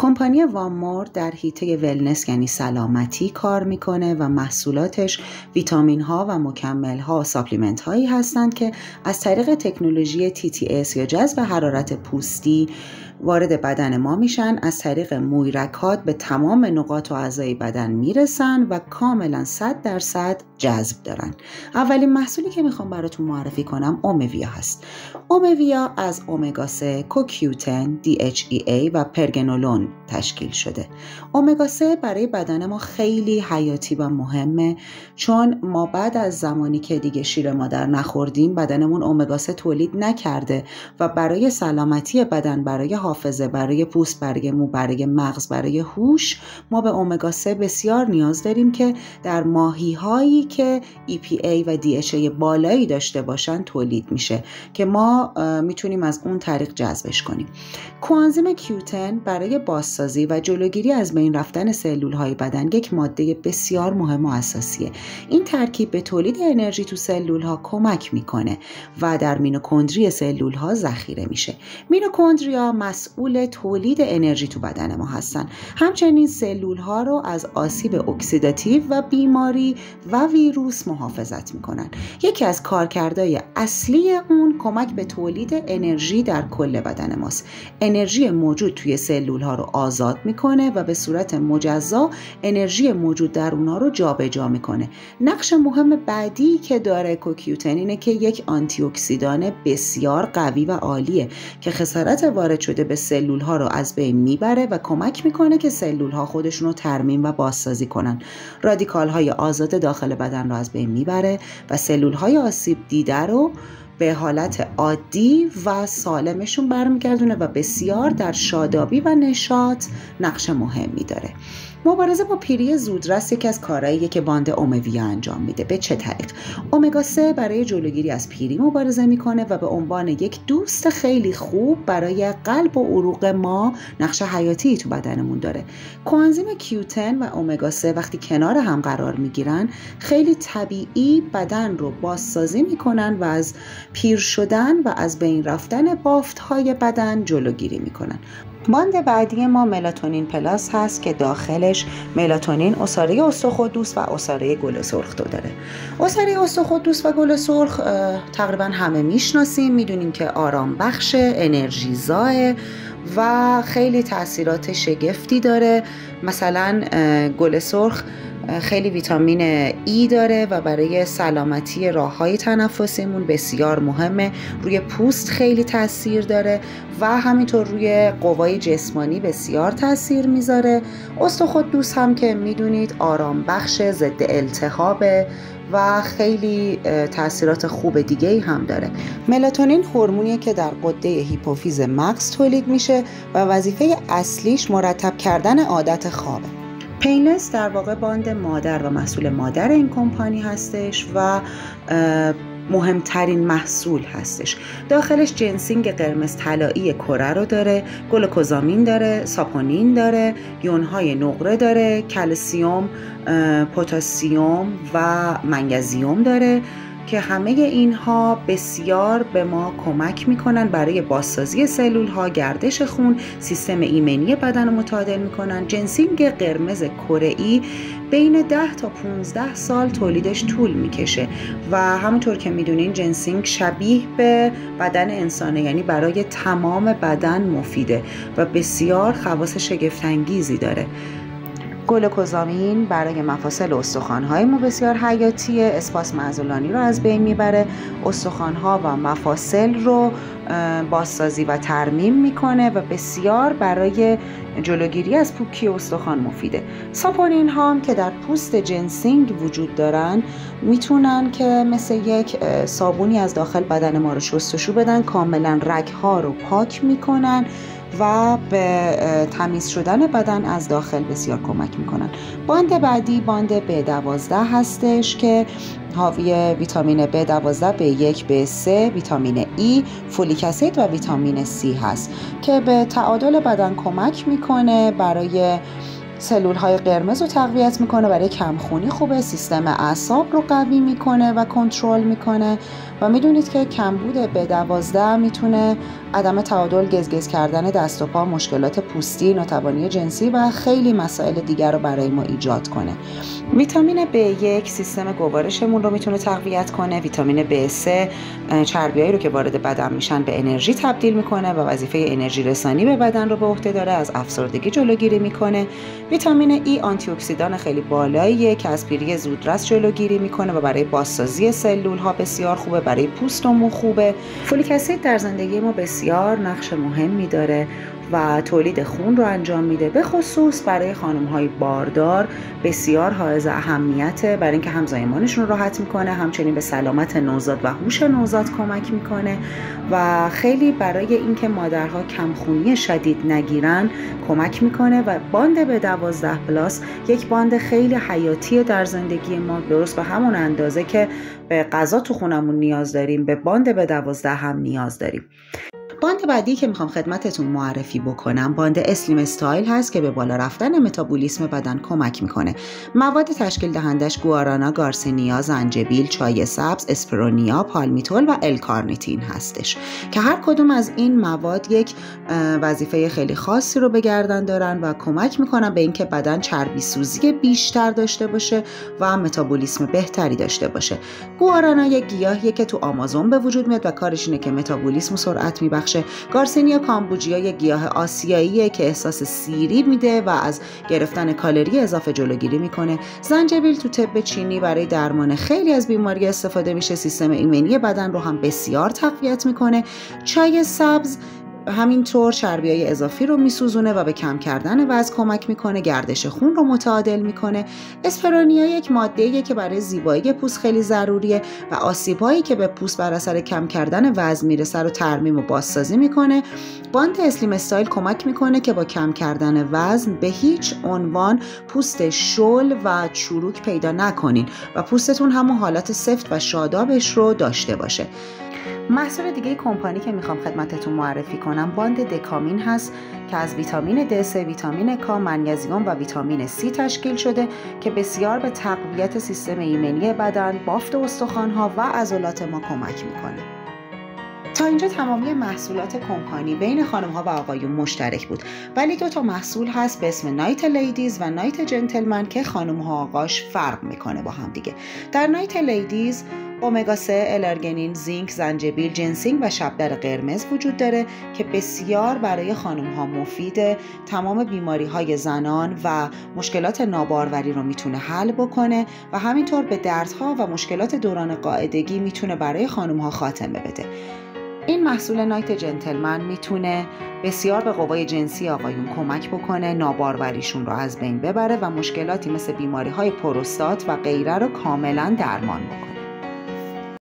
کمپانی وانمور در حیطه ولنس یعنی سلامتی کار میکنه و محصولاتش ویتامین ها و مکمل ها و ساپلیمنت هایی هستند که از طریق تکنولوژی TTS یا جذب حرارت پوستی وارد بدن ما میشن، از طریق مویرکات به تمام نقاط و اعضای بدن میرسن و کاملا 100% جذب دارن. اولین محصولی که میخوام براتون معرفی کنم اومویا هست. اومویا از امگا 3، کوکیوتن، DHEA و پرگنولون تشکیل شده. امگا 3 برای بدن ما خیلی حیاتی و مهمه، چون ما بعد از زمانی که دیگه شیر مادر نخوردیم بدنمون امگا 3 تولید نکرده و برای سلامتی بدن، برای حافظه، برای پوست، برای مو، برای مغز، برای هوش ما به امگا 3 بسیار نیاز داریم که در ماهی هایی که EPA و DHA بالایی داشته باشن تولید میشه که ما میتونیم از اون طریق جذبش کنیم. کوانزیم کیوتن برای بازسازی و جلوگیری از بین رفتن سلول های بدن یک ماده بسیار مهم و اساسیه. این ترکیب به تولید انرژی تو سلول ها کمک میکنه و در مینوکندری سلول ها ذخیره میشه. مینوکندریا مسئول تولید انرژی تو بدن ما هستن. همچنین سلول ها رو از آسیب اکسیداتیو و بیماری و ویروس محافظت میکنن. یکی از کارکردهای اصلی اون کمک به تولید انرژی در کل بدن ماست. انرژی موجود توی سلول ها رو آزاد میکنه و به صورت مجزا انرژی موجود در اونها رو جابجا میکنه. نقش مهم بعدی که داره کوکیوتن اینه که یک آنتی اکسیدان بسیار قوی و عالیه که خسارت وارد شده به سلول ها رو از بین میبره و کمک میکنه که سلول ها خودشون رو ترمیم و بازسازی کنن. رادیکال های آزاد داخل بدن رو از بین میبره و سلول های آسیب دیده رو به حالت عادی و سالمشون برمیگردونه و بسیار در شادابی و نشاط نقش مهمی داره. مبارزه با پیری زودرس یکی از کارهاییه که باند اومویا انجام میده. به چه طریق؟ امگا 3 برای جلوگیری از پیری مبارزه میکنه و به عنوان یک دوست خیلی خوب برای قلب و عروق ما نقش حیاتی تو بدنمون داره. کوانزیم کیوتن و امگا 3 وقتی کنار هم قرار میگیرن خیلی طبیعی بدن رو بازسازی میکنن و از پیر شدن و از بین رفتن بافت‌های بدن جلوگیری میکنن. باند بعدی ما ملاتونین پلاس هست که داخلش ملاتونین، عصاره استخوان‌دوست و عصاره گل سرخ داره. عصاره استخوان‌دوست و گل سرخ تقریبا همه میشناسیم، میدونیم که آرام بخش، انرژیزاه و خیلی تاثیرات شگفتی داره. مثلا گل سرخ خیلی ویتامین ای داره و برای سلامتی راه‌های تنفسیمون بسیار مهمه. روی پوست خیلی تاثیر داره و همینطور روی قوای جسمانی بسیار تاثیر میذاره. استخوان‌دوست هم که میدونید آرام بخش، ضد التهابه و خیلی تاثیرات خوب دیگه هم داره. ملاتونین هورمونیه که در غده هیپوفیز مغز تولید میشه و وظیفه اصلیش مرتب کردن عادت خوابه. پینلس در واقع باند مادر و محصول مادر این کمپانی هستش و مهمترین محصول هستش. داخلش جنسینگ قرمز طلایی کره رو داره، گلوکوزامین داره، ساپونین داره، یونهای نقره داره، کلسیوم، پتاسیم و منیزیم داره که همه اینها بسیار به ما کمک میکنن برای بازسازی سلول ها، گردش خون، سیستم ایمنی بدن رو متعادل میکنن. جنسینگ قرمز کره‌ای بین 10 تا 15 سال تولیدش طول میکشه و همونطور که میدونین جنسینگ شبیه به بدن انسانه، یعنی برای تمام بدن مفیده و بسیار خواص شگفت‌انگیزی داره. گلوکوزامین برای مفاصل استخوان‌های ما بسیار حیاتیه، اسپاسم عضلانی رو از بین میبره، استخوان‌ها و مفاصل رو بازسازی و ترمیم میکنه و بسیار برای جلوگیری از پوکی استخوان مفیده. ساپونین ها هم که در پوست جنسینگ وجود دارن میتونن که مثل یک صابونی از داخل بدن ما رو شستشو بدن، کاملا رگ‌ها رو پاک میکنن و به تمیز شدن بدن از داخل بسیار کمک میکنن. باند بعدی باند B12 هستش که حاوی ویتامین B12، B1، B3، ویتامین E، فولیک اسید و ویتامین C هست که به تعادل بدن کمک میکنه برای سلول های قرمز رو تقویت میکنه، برای کمخونی خوبه، سیستم اعصاب رو قوی میکنه و کنترل میکنه و میدونید که کمبود B12 میتونه عدم تعادل، گزگز کردن دست و پا، مشکلات پوستی، ناتوانی جنسی و خیلی مسائل دیگر رو برای ما ایجاد کنه. ویتامین B1 سیستم گوارشمون رو میتونه تقویت کنه. ویتامین B3 چربیایی رو که وارد بدن میشن به انرژی تبدیل میکنه و وظیفه انرژی رسانی به بدن رو به عهده داره، از افسردگی جلوگیری میکنه. ویتامین E آنتی اکسیدان خیلی بالاییه که از پیری زودرس جلوگیری میکنه و برای بازسازی سلول ها بسیار خوبه، برای پوست و مو خوبه. فولیک اسید در زندگی ما بسیار نقش مهمی داره و تولید خون رو انجام میده، به خصوص برای خانم‌های باردار بسیار حائز اهمیته، برای اینکه هم زایمانشون رو راحت میکنه، همچنین به سلامت نوزاد و هوش نوزاد کمک میکنه و خیلی برای اینکه مادرها کمخونی شدید نگیرن کمک میکنه و باند B12 پلاس یک باند خیلی حیاتی در زندگی ما، درست به همون اندازه که به غذا تو خونمون نیاز داریم به باند B12 هم نیاز داریم. باند بعدی که میخوام خدمتتون معرفی بکنم باند اسلیم استایل هست که به بالا رفتن متابولیسم بدن کمک میکنه. مواد تشکیل دهندش گوآرانا، گارسینیا، زنجبیل، چای سبز، اسپرونیا، پالمیتول و الکارنیتین هستش که هر کدوم از این مواد یک وظیفه خیلی خاصی رو به گردن دارن و کمک میکنن به اینکه بدن چربی سوزی بیشتر داشته باشه و متابولیسم بهتری داشته باشه. گوآرانا یک گیاهیه که تو آمازون به وجود میاد و کارش اینه که متابولیسم سرعت میبخشه. گارسینیا کامبوجیا یک گیاه آسیاییه که احساس سیری میده و از گرفتن کالری اضافه جلوگیری میکنه. زنجبیل تو طب چینی برای درمان خیلی از بیماری استفاده میشه، سیستم ایمنی بدن رو هم بسیار تقویت میکنه. چای سبز همینطور چربیای اضافی رو میسوزونه و به کم کردن وزن کمک میکنه، گردش خون رو متعادل میکنه. اسپرونیا یک ماده‌ایه که برای زیبایی پوست خیلی ضروریه و آسیب‌هایی که به پوست بر اثر کم کردن وزن میرسه رو ترمیم و بازسازی میکنه. باند اسلیم استایل کمک میکنه که با کم کردن وزن به هیچ عنوان پوست شل و چروک پیدا نکنین و پوستتون همون حالت سفت و شادابش رو داشته باشه. محصول دیگه کمپانی که میخوام خدمتتون معرفی کنم باند دکامین هست که از ویتامین D3، ویتامین K، منیزیم و ویتامین C تشکیل شده که بسیار به تقویت سیستم ایمنی بدن، بافت استخوان‌ها و عضلات ما کمک میکنه. تا اینجا تمامی محصولات کمپانی بین خانم‌ها و آقایون مشترک بود، ولی 2 محصول هست به اسم نایت لیدیز و نایت جنتلمن که خانم‌ها و آقاش فرق میکنه با هم دیگه. در نایت لیدیز امگا 3، الارگینین، زینک، زنجبیل، جنسینگ و شبدر قرمز وجود داره که بسیار برای خانم‌ها مفیده. تمام بیماری‌های زنان و مشکلات ناباروری رو میتونه حل بکنه و همینطور به دردها و مشکلات دوران قاعدگی میتونه برای خانم‌ها خاتمه بده. این محصول نایت جنتلمن میتونه بسیار به قوای جنسی آقایون کمک بکنه، نابارواریشون رو از بین ببره و مشکلاتی مثل بیماری‌های پروستات و غیره رو کاملا درمان بکنه.